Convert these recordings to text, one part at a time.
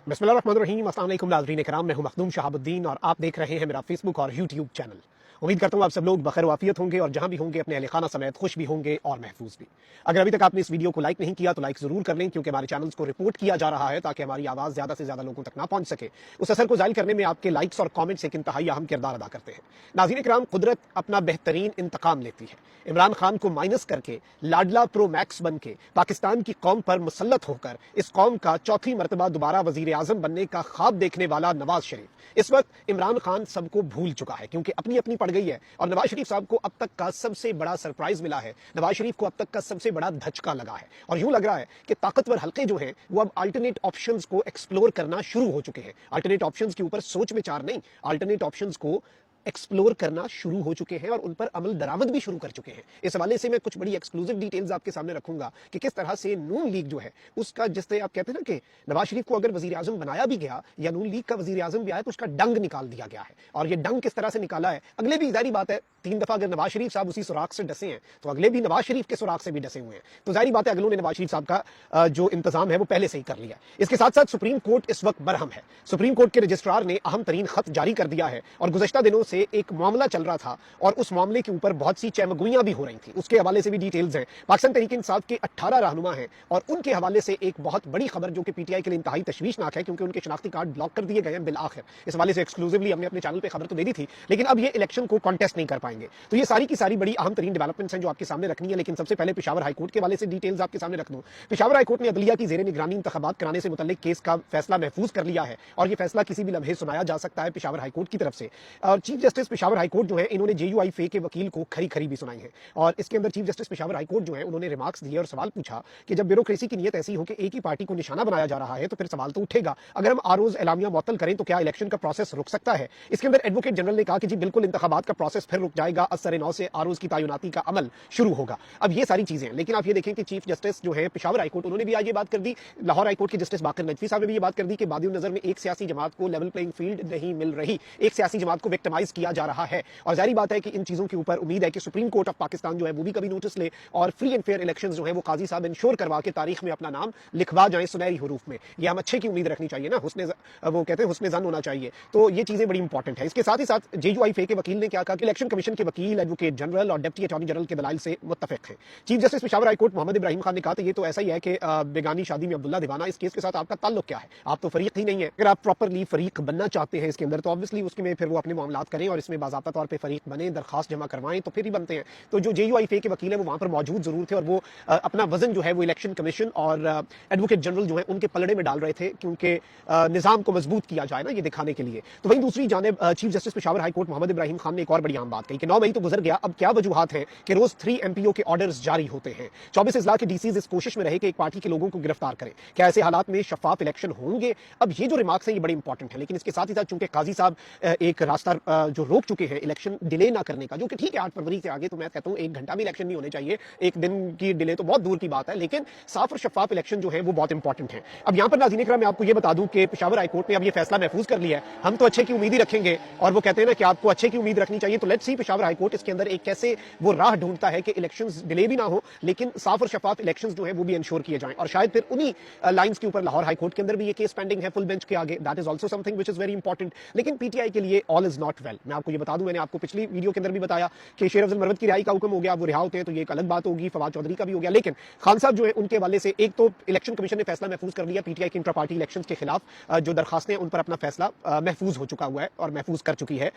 बिस्मिल्लाहिर्रहमानिर्रहीम। अस्सलाम वालेकुम नाज़रीन किराम, मैं हूं मखदूम शहाबुद्दीन और आप देख रहे हैं मेरा फेसबुक और यूट्यूब चैनल। उम्मीद करता हूं आप सब लोग बखैर वाफियत होंगे और जहां भी होंगे अपने अहले खाना समेत खुश भी होंगे और महफूज भी। अगर अभी तक आपने इस वीडियो को लाइक नहीं किया तो लाइक जरूर कर लें, क्योंकि हमारे चैनल्स को रिपोर्ट किया जा रहा है ताकि हमारी आवाज ज्यादा से ज्यादा लोगों तक ना पहुंच सके। उस असर को जाहिर करने में आपके लाइक्स और कॉमेंट्स एक इंतहाई अहम किरदार अदा करते हैं। नाज़रीन किराम, कुदरत अपना बेहतरीन इंतकाम लेती है। इमरान खान को माइनस करके लाडला प्रो मैक्स बन के पाकिस्तान की कौम पर मुसल्लत होकर इस कौम का चौथी मरतबा दोबारा वजीर आजम बनने का ख्वाब देखने वाला नवाज शरीफ इस वक्त इमरान खान सबको भूल चुका है, क्योंकि अपनी अपनी पड़ गई है। और नवाज शरीफ साहब को अब तक का सबसे बड़ा सरप्राइज मिला है, नवाज शरीफ को अब तक का सबसे बड़ा धचका लगा है और यूं लग रहा है कि ताकतवर हल्के जो हैं वो अब अल्टरनेट ऑप्शंस को एक्सप्लोर करना शुरू हो चुके हैं। अल्टरनेट ऑप्शंस के ऊपर सोच विचार नहीं, अल्टरनेट ऑप्शंस को एक्सप्लोर करना शुरू हो चुके हैं और उन पर अमल दरामद भी शुरू कर चुके हैं। इस हवाले से मैं कुछ बड़ी एक्सक्लूसिव डिटेल्स आपके सामने रखूंगा कि किस तरह से नून लीग जो है उसका, जिससे आप कहते हैं ना कि नवाज शरीफ को अगर वजीर आजम बनाया भी गया या नून लीग का वजीर आजम भी आया तो उसका डंग निकाल दिया गया है। और ये डंग किस तरह से निकाला है अगले भी जाहिर बात है, 3 दफा अगर नवाज शरीफ साहब उसी सुराख से डसे हैं तो अगले भी नवाज शरीफ के सुराख से भी डसे हुए हैं। तो जाहिर बात है अगलों ने नवाज शरीफ साहब का जो इंतजाम है वो पहले से ही कर लिया। इसके साथ साथ सुप्रीम कोर्ट इस वक्त बरहम है। सुप्रीम कोर्ट के रजिस्ट्रार ने अहम तरीन खत जारी कर दिया है और गुज़श्ता दिनों से एक मामला चल रहा था और उस मामले के ऊपर बहुत सी चहमगुइयां भी हो रही थी। उसके हवाले से भी डिटेल्स हैं। पाकिस्तान तहरीक इंसाफ के 18 रहनुमा हैं और उनके हवाले से एक बहुत बड़ी खबर जो कि पीटीआई के लिए इंतहाई तशवीशनाक है, क्योंकि उनके शनाख्ती कार्ड ब्लॉक कर दिए गए हैं बिल आखिर। इस हवाले से एक्सक्लूसिवली हमने अपने चैनल पे खबर तो दे दी थी, लेकिन अब ये इलेक्शन को कॉन्टेस्ट नहीं कर पाएंगे। तो ये सारी की सारी बड़ी अहम तरीन डेवलपमेंट्स हैं जो आपके सामने रखनी है। लेकिन सबसे पहले पेशावर हाईकोर्ट के हवाले से डिटेल्स आपके सामने रख दूं। पेशावर हाईकोर्ट ने अदलिया की जेर निगरानी इंतखाबात कराने से मुतल्लिक केस का फैसला महफूज कर लिया है और ये फैसला किसी भी लम्हे सुनाया जा सकता है पेशावर हाईकोर्ट की तरफ से। और चीफ जस्टिस पेशावर हाईकोर्ट जो है इन्होंने जेयूआईफे के वकील को खरी खरी भी सुनाई है और इसके अंदर चीफ जस्टिस पेशावर हाईकोर्ट जो है उन्होंने रिमार्क्स दिए और सवाल पूछा कि जब ब्यूरोक्रेसी की नीयत ऐसी हो कि एक ही पार्टी को निशाना बनाया जा रहा है तो फिर सवाल तो उठेगा, अगर हम आरोज एलामिया मुअत्तल करें तो क्या इलेक्शन का प्रोसेस रुक सकता है। इसके अंदर एडवोकेट जनरल ने कहा कि जी बिल्कुल इंतखाबात का प्रोसेस फिर रुक जाएगा, असर नौ से आरोज की तैनाती का अमल शुरू होगा। अब ये सारी चीजें हैं, लेकिन आप ये देखें कि चीफ जस्टिस जो है पेशावर हाईकोर्ट उन्होंने भी आज ये बात कर दी। लाहौर हाईकोर्ट के जस्टिस बाकर नजफी साहब ने भी ये बात कर दी कि बादियों नजर में एक सियासी जमात को लेवल प्लेइंग फील्ड नहीं मिल रही, एक सियासी जमात को विक्टिमाइज किया जा रहा है। और जाहिर बात है कि इन चीजों के ऊपर उम्मीद है कि सुप्रीम कोर्ट ऑफ पाकिस्तान जो है वो भी कभी नोटिस ले और फ्री एंड फेयर इलेक्शंस जो है वो काजी साहब इंश्योर करवा के तारीख में अपना नाम लिखवा जाए सुनहरी हरूफ में। ये हम अच्छे की उम्मीद रखनी चाहिए ना, वो कहते हैं हुस्ने ज़न होना चाहिए। तो ये चीजें बड़ी इंपॉर्टेंट है। इसके साथ ही साथ जेयूआईफे के वकील ने क्या कहा कि इलेक्शन कमीशन के वकील, एडवोकेट जनरल और डिप्टी अटॉर्नी जनरल के दलाइल से मुत्तफिक है। Chief justice Peshawar high court Mohammad Ibrahim Khan ने कहा ये तो ऐसा ही है कि बेगानी शादी में अब्दुल्ला दीवाना, इस केस के साथ आपका ताल्लुक क्या है, आप तो फरीक ही नहीं है। अगर आप प्रॉपरली फरीक बनना चाहते हैं इसके अंदर तो ऑब्वियसली उसके में फिर वो अपने मामलात करें और इसमें बाज़ाब्ता तौर पर फरीक बने, दरखास्त जमा करवाएं तो फिर ही बनते हैं। तो जो जेयूआईफे के वकील है वो वहां पर मौजूद जरूर थे और वो अपना वजन जो है वो इलेक्शन कमीशन और एडवोकेट जनरल जो है उनके पलड़े में डाल रहे थे, क्योंकि निजाम को मजबूत किया जाए ना ये दिखाने के लिए। तो वहीं दूसरी जानिब chief justice Peshawar high court Mohammad Ibrahim Khan ने एक और बड़ी आम बात कही कि 9 मई तो गुजर गया, अब क्या वजूहात है कि रोज 3 एमपीओ के ऑर्डर्स जारी होते हैं। 24 अजला के डीसीज इस कोशिश में रहे कि एक पार्टी के लोगों को गिरफ्तार करें। क्या ऐसे हालात में शफाफ इलेक्शन होंगे? अब ये जो रिमार्क्स हैं ये बड़ी इंपॉर्टेंट है। लेकिन इसके साथ ही साथ चूंकि काजी साहब एक रास्ता जो रोक चुके हैं इलेक्शन डिले ना करने का, जो कि ठीक है 8 फरवरी से आगे तो मैं कहता हूं 1 घंटा भी इलेक्शन नहीं होने चाहिए, 1 दिन की डिले तो बहुत दूर की बात है, लेकिन साफ और शफाफ इलेक्शन जो है वो बहुत इंपॉर्टेंट है। अब यहां पर नाज़रीन इकराम मैं आपको ये बता दूं कि पेशावर हाईकोर्ट ने अब ये फैसला महफूज कर लिया है। हम तो अच्छे की उम्मीद ही रखेंगे और वो कहते हैं ना कि आपको अच्छे की उम्मीद रखनी चाहिए। तो लेट्स सी पेशावर हाईकोर्ट इसके अंदर एक कैसे वो राह ढूंढता है कि इलेक्शंस डिले भी ना हो लेकिन साफ और शफाफ इलेक्शंस जो है वो भी इंश्योर किए जाएं। और शायद फिर उन्हीं लाइंस के ऊपर लाहौर हाईकोर्ट के अंदर भी ये केस पेंडिंग है फुल बेंच के आगे, that is also something which is very important. लेकिन पीटीआई के लिए ऑल इज नॉट वेल। मैं आपको ये बता दूं, मैंने आपको पिछली वीडियो के अंदर भी बताया कि शेर अफजल मरवत की रिहाई का हुक्म हो गया, वो रिहा होते हैं तो ये एक अलग बात होगी, फवाद चौधरी का भी हो गया। लेकिन खान साहब जो है उनके हवाले से एक तो इलेक्शन कमीशन ने फैसला महफूज कर लिया पीटीआई के इंट्रा पार्टी इलेक्शंस के खिलाफ जो दरखास्तें उन पर अपना फैसला महफूज हो चुका हुआ है और महफूज कर चुकी है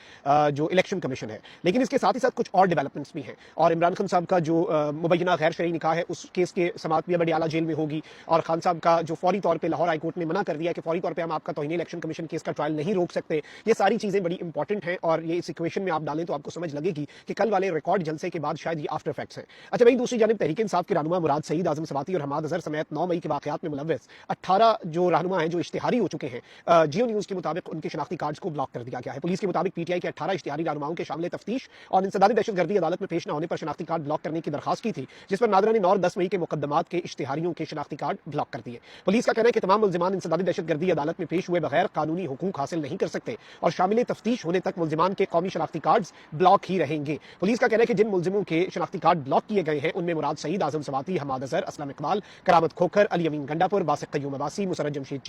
जो इलेक्शन कमीशन है। लेकिन इसके साथ ही साथ कुछ और डेवलपमेंट्स भी हैं और इमरान खान साहब का जो मुबैना गैर शरई निकाह है उस केस के समाअत भी बडियाला जेल में होगी और खान साहब का जो फौरी तौर पर लाहौर हाईकोर्ट ने मना कर दिया कि फौरी तौर पर हम आपका तौहीन इलेक्शन कमीशन केस का ट्रायल नहीं रोक सकते। ये सारी चीजें बड़ी इंपॉर्टेंट हैं और ये इस इक्वेशन में आप डालें तो आपको समझ लगेगी कि कल वाले रिकॉर्ड जलसे के बाद शायद ये आफ्टर इफेक्ट्स हैं। अच्छा भाई, दूसरी जानिब तहरीक इंसाफ के रहनुमा मुराद सईद, आजम सवाती और हमाद अजहर समेत 9 मई के वाकयात में मुलव्वस 18 जो रहनुमा हैं जो इश्तिहारी हो चुके हैं, जियो न्यूज के मुताबिक उनके शनाख्ती कार्ड्स को ब्लॉक कर दिया गया है। पुलिस के मुताबिक पीटीआई के 18 इश्तिहारी रहनुमाओं के शामिल तफ्तीश और इंसदादी दहशतगर्दी अदालत में पेश न होने पर शनाख्ती कार्ड ब्लॉक करने की दरखास्त की थी, जिस पर नादरा ने 9 और 10 मई के मुकदमात के इश्तिहारियों के शनाख्ती कार्ड ब्लॉक कर दिए। पुलिस का कहना है कि तमाम मुल्जिमान इंसदादी दहशतगर्दी अदालत में पेश हुए बगैर कानूनी हुकूक हासिल नहीं कर सकते और शामिल तफ्तीश होने तक मुल्जिमान मुलजमान के कौमी शनाख्ती कार्ड ब्लॉक ही रहेंगे। पुलिस का कहना है कि जिन मुलजिमों के शनाख्ती कार्ड ब्लॉक किए गए हैं उनमें मुराद सईद, आजम सवाती, हमाद अजहर, असलम इकबाल, करामत खोखर, अली अमीन गंडापुर, बासिक कयूम अब्बासी, मुसरत जमशेद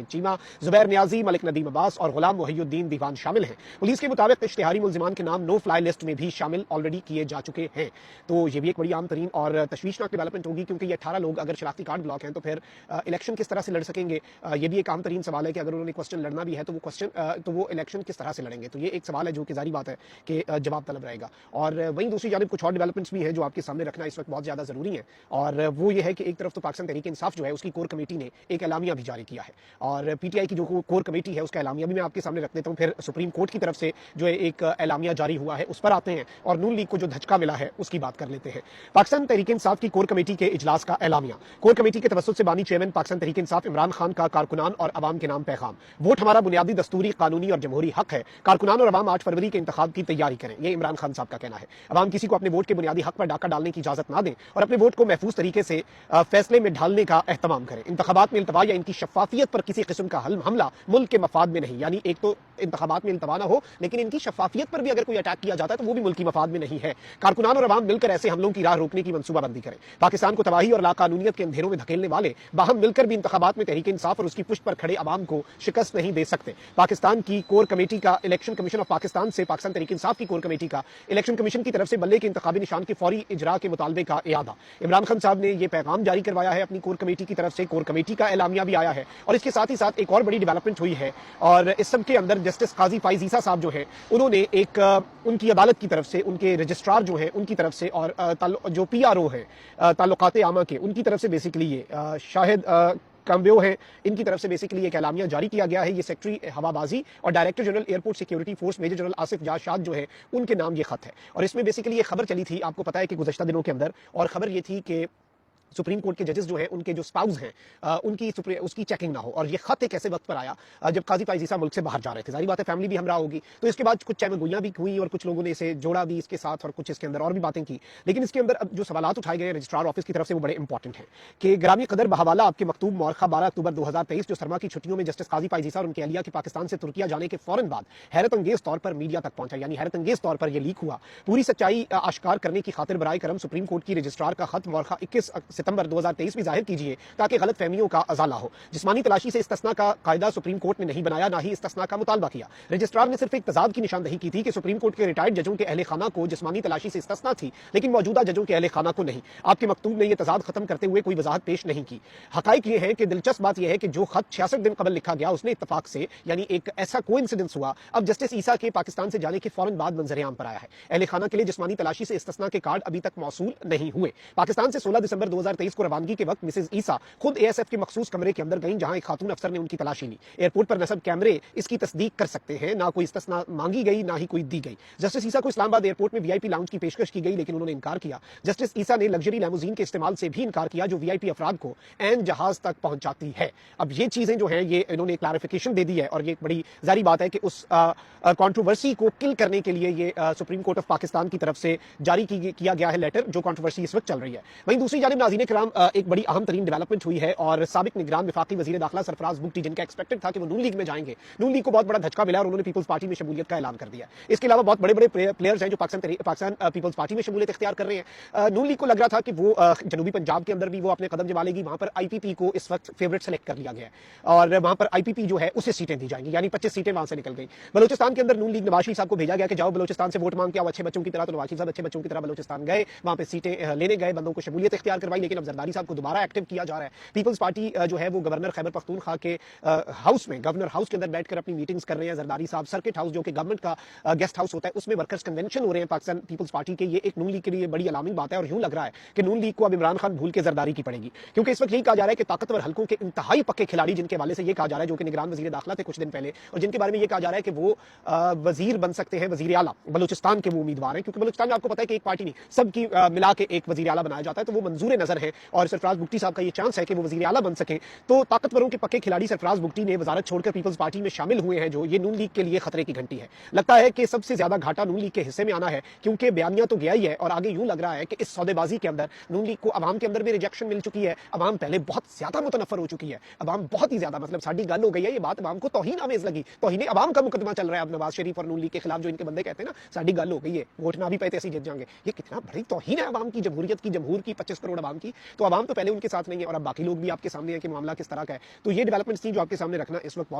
चीमा, जुबैर नियाजी, मलिक नदीम अब्बास और गुलाम मुहियुद्दीन दीवान शामिल हैं। पुलिस के मुताबिक इश्तिहारी मुलजिमान के नाम नो फ्लाई लिस्ट में भी शामिल ऑलरेडी किए जा चुके हैं। तो ये भी एक बड़ी आम तरीन और तशवीशनाक डेवलपमेंट होगी, क्योंकि ये 18 लोग अगर शनाख्ती कार्ड ब्लॉक हैं तो फिर इलेक्शन किस तरह से लड़ सकेंगे। ये भी एक आम तरीन सवाल है कि अगर उन्होंने क्वेश्चन लड़ना भी है तो वो इलेक्शन किस तरह से लड़ेंगे। तो ये एक सवाल है जो कि जारी बात है कि जवाब तलब रहेगा। और वहीं दूसरी जानिब कुछ और डेवलपमेंट्स भी हैं जो आपके सामने रखना इस वक्त बहुत ज्यादा जरूरी है। और वो ये है कि एक तरफ तो पाकिस्तान तहरीक इंसाफ जो है उसकी कोर कमेटी ने एक एलामिया भी जारी किया है, और पीटीआई की जो कोर कमेटी है उसका एलामिया भी मैं आपके सामने रख देता हूं। फिर सुप्रीम कोर्ट की तरफ से जो है एक एलामिया जारी हुआ है उस पर आते हैं, और नून लीग को जो धचका मिला है उसकी बात कर लेते हैं। पाकिस्तान तहरीक इंसाफ की कोर कमेटी के इजलास का एलामिया। कोर कमेटी के तवस्सुत से बानी चेयरमैन पाकिस्तान तहरीक इंसाफ इमरान खान का कारकुनान और अवाम के नाम पैगाम। वोट हमारा बुनियादी दस्तूरी, कानूनी और जमहूरी हक है। कारकुनान और अवाम 8 फरवरी के इंतखाब की तैयारी करें, ये इमरान खान साहब का कहना है। अवाम किसी को अपने वोट के बुनियादी हक पर डाका डालने की इजाजत ना दें और अपने वोट को महफूज तरीके से फैसले में ढालने का एहतमाम करें। इंतखाबात में इल्तवा या इनकी शफाफियत पर किसी किस्म का हमला मुल्क के मफाद में नहीं, यानी एक तो इंतखाबात में इल्तवा ना हो, लेकिन इनकी शफाफियत पर भी अगर कोई अटैक किया जाता है तो वो भी मुल्क की मफाद में नहीं है। कारकुनान और अवाम मिलकर ऐसे हमलों की राह रोकने की मनसूबाबंदी करें। पाकिस्तान को तबाही और लाकानूनियत के अंधेरों में धकेलने वाले बाहम मिलकर भी इंतखाबात में तहरीक इंसाफ और उसकी पुष्ट पर खड़े अवाम को शिकस्त नहीं दे सकते। पाकिस्तान की कोर कमेटी का इलेक्शन कमीशन ऑफ पाकिस्तान से पाकिस्तान तहरीक इंसाफ की कोर कमेटी का इलेक्शन कमीशन की तरफ से बल्ले के इंतखाबी निशान के फौरी इजरा के मुतालबे का इयादा। इमरान खान साहब ने यह पैगाम जारी करवाया है अपनी कोर कमेटी की तरफ से। कोर कमेटी का एलामिया भी आया है, और इसके साथ ही साथ एक और बड़ी डेवलपमेंट हुई है, और इस सब के अंदर जस्टिस काजी फाइज ईसा साहब जो है उन्होंने एक उनकी अदालत की तरफ से, उनके रजिस्ट्रार जो है उनकी तरफ से, और जो PRO है ताल्लुकात आमा के, उनकी तरफ से बेसिकली ये शाहिद कम्बो है, इनकी तरफ से बेसिकली एक एलामिया जारी किया गया है। ये सेक्रेटरी हवाबाजी और director general airport security force major general Asif Jashad जो है उनके नाम ये खत है। और इसमें बेसिकली ये खबर चली थी, आपको पता है कि गुज़श्ता दिनों के अंदर, और खबर ये थी कि सुप्रीम कोर्ट के जजेस जो हैं उनके जो स्पाउस हैं उसकी चेकिंग ना हो। और ये खत एक ऐसे वक्त पर आया जब काजी फाइज ईसा मुल्क से बाहर जा रहे थे। जारी बात है फैमिली भी हमरा होगी, तो इसके बाद कुछ चहमगोइयां भी हुई और कुछ लोगों ने इसे जोड़ा भी इसके साथ, और कुछ इसके अंदर और भी बातें की। लेकिन इसके अंदर अब जो सवालात उठाए गए रजिस्ट्रार ऑफिस की तरफ से वो बड़े इंपॉर्टेंट हैं कि ग्रामी कदर बहवाला आपके मकतूब मौरखा 12 अक्टूबर 2023 जो सरमा की छुट्टियों में जस्टिस काजी फाइज ईसा और उनकी अहलिया के पाकिस्तान से तुर्किया जाने के फौरन बाद हैरत अंगेज तौर पर मीडिया तक पहुंचा, यानी हैरत अंगेज तौर पर यह लीक हुआ। पूरी सच्चाई आश्कार करने की खातिर बराए करम सुप्रीम कोर्ट की रजिस्ट्रार का खत मौरखा 21 सितंबर 2023 में जाहिर कीजिए ताकि गलत फहमियों का अजाला हो। जिस्मानी तलाशी से इस्तिस्ना का कायदा सुप्रीम कोर्ट ने नहीं बनाया, ना ही इस्तिस्ना का मुतालबा किया। रजिस्ट्रार ने सिर्फ एक तजाद की निशानदही की थी कि सुप्रीम कोर्ट के रिटायर्ड जजों के अहले खाना को जिस्मानी तलाशी से इस्तिस्ना थी, लेकिन मौजूदा जजों के अहले खाना को नहीं। आपके मकतूब ने यह तजाद खत्म करते हुए कोई वजाहत पेश नहीं की। हकाइक ये है कि दिलचस्प बात यह है कि जो खत 66 दिन कबल लिखा गया उसने इत्तफाक से, यानी एक ऐसा कोइंसिडेंस हुआ, अब जस्टिस ईसा के पाकिस्तान से जाने के फौरन बाद मंजर-ए-आम पर आया है। अहले खाना के लिए जिस्मानी तलाशी से इस्तिस्ना के कार्ड अभी तक मौसूल नहीं हुए। पाकिस्तान से 16 दिसंबर 2023 को रवानगी के वक्त मिसेज ईसा खुद ASF के मखसूस कमरे के अंदर गई, जहां एक खातून अफसर ने उनकी तलाशी ली। एयरपोर्ट पर नस्ब कैमरे इसकी तस्दीक कर सकते हैं, ना कोई इस्तिस्ना मांगी गई ना ही कोई दी गई। जस्टिस ईसा को इस्लामाबाद एयरपोर्ट में VIP लाउंज की पेशकश की गई, लेकिन उन्होंने इनकार किया। जस्टिस ईसा ने लग्जरी लैमुजीन के इस्तेमाल से भी इनकार किया जो VIP अफराद को एन जहाज तक पहुंचाती है। अब ये चीजें जो है ये इन्होंने क्लैरिफिकेशन दे दी है, और ये एक बड़ी जारी बात है कि उस कंट्रोवर्सी को किल करने के लिए ये सुप्रीम कोर्ट ऑफ पाकिस्तान की तरफ से जारी किया गया है लेटर, जो कंट्रोवर्सी इस वक्त चल रही है। वहीं दूसरी जानिब नाज़रीन किराम एक बड़ी अहम तरीन डेवलपमेंट हुई है, और साबिक निगरान वफाकी वजीर दाखिला सरफराज बुगटी, जिनका एक्सपेक्टेड था कि वो नून लीग में जाएंगे, नून लीग को बहुत बड़ा धचका मिला और उन्होंने पीपल्स पार्टी में शमूलियत का ऐलान कर दिया। इसके अलावा बहुत बड़े बड़े प्लेयर्स हैं जो पाकिस्तान पीपल्स पार्टी में शमूलियत इख्तियार कर रहे हैं। नून लीग को लग रहा था कि वो जनूबी पंजाब के अंदर भी वो अपने कदम जमा लेगी, वहां पर IPP को इस वक्त फेवरेट सेलेक्ट कर लिया गया है, और वहां पर IPP जो है उसे सीटें दी जाएंगी, यानी 25 सीटें वहां से निकल गई। बलोचिस्तान के अंदर नून लीग नवाज शरीफ साहब को भेजा गया कि जाओ बलोचिस्तान से वोट मांग के आओ अच्छे बच्चों की तरह। तो नवाज शरीफ साहब अच्छे बच्चों की तरह बलोचिस्तान गए, वहां पे सीटें लेने गए, बंदों को शमूलियत इख्तियार करवाई। लेकिन अब जरदारी साहब को दोबारा एक्टिव किया जा रहा है। पीपल्स पार्टी जो है वो गवर्नर खैबर पख्तूनख्वा के हाउस में, गवर्नर हाउस के अंदर बैठकर अपनी मीटिंग्स कर रहे हैं। जरदारी साहब सर्किट हाउस जो कि गवर्नमेंट का गेस्ट हाउस होता है उसमें वर्कर्स कन्वेंशन हो रहे हैं पाकिस्तान पीपल्स पार्टी के। ये एक नून लीग के लिए बड़ी अलार्मिंग बात है, और यूं लग रहा है कि नून लीग को अब इमरान खान भूल के जरदारी की पड़ेगी, क्योंकि इस वक्त यही कहा जा रहा है कि ताकतवर हल्कों के इंतहाई पक्के खिलाड़ी, जिनके वाले से ये कहा जा रहा है, जो कि निगरान वजीर दाखिला थे कुछ दिन पहले, और जिनके बारे में ये कहा जा रहा है कि वो वजीर बन सकते हैं, वजीर आला बलूचिस्तान के वो उम्मीदवार हैं। क्योंकि बलूचिस्तान में आपको पता है कि एक पार्टी नहीं, सबकी मिला के एक वजीर आला बनाया जाता है, तो वो मंजूर नजर अंदर हैं और सरफराज बुगटी साहब का ये चांस है कि वो वजीर आला बन सकें, तो ताकतवरों के पक्के खिलाड़ी सरफराज बुगटी ने वजारत छोड़कर पीपल्स पार्टी में शामिल हुए हैं, जो ये नून लीग के लिए खतरे की घंटी है। लगता है कि सबसे ज्यादा घाटा नून लीग के हिस्से में आना है, क्योंकि बयानिया तो गया ही है और आगे यूं लग रहा है कि इस सौदेबाजी के अंदर नून लीग को अवाम के अंदर भी रिजेक्शन मिल चुकी है। अवाम पहले बहुत ज्यादा मुतनफर हो चुकी है, अवाम बहुत ही ज्यादा, मतलब साड़ी गल हो गई है, ये बात अवाम को तौहीन आमेज लगी, तौहीन अवाम का मुकदमा चल रहा है अब नवाज शरीफ और नून लीग के खिलाफ, जो इनके बंदे कहते हैं ना साड़ी गल हो गई है, वोट ना भी पाए ऐसे जीत जाएंगे। ये कितना बड़ी तौहीन है अवाम की, जमहूरियत की, जमहूर की, 25 करोड़ अवाम की। तो अवाम तो पहले उनके साथ नहीं है और अब बाकी लोग भी आपके सामने है कि मामला किस तरह का है। तो ये डेवलपमेंट्स थी जो आपके सामने रखना इस वक्त बहुत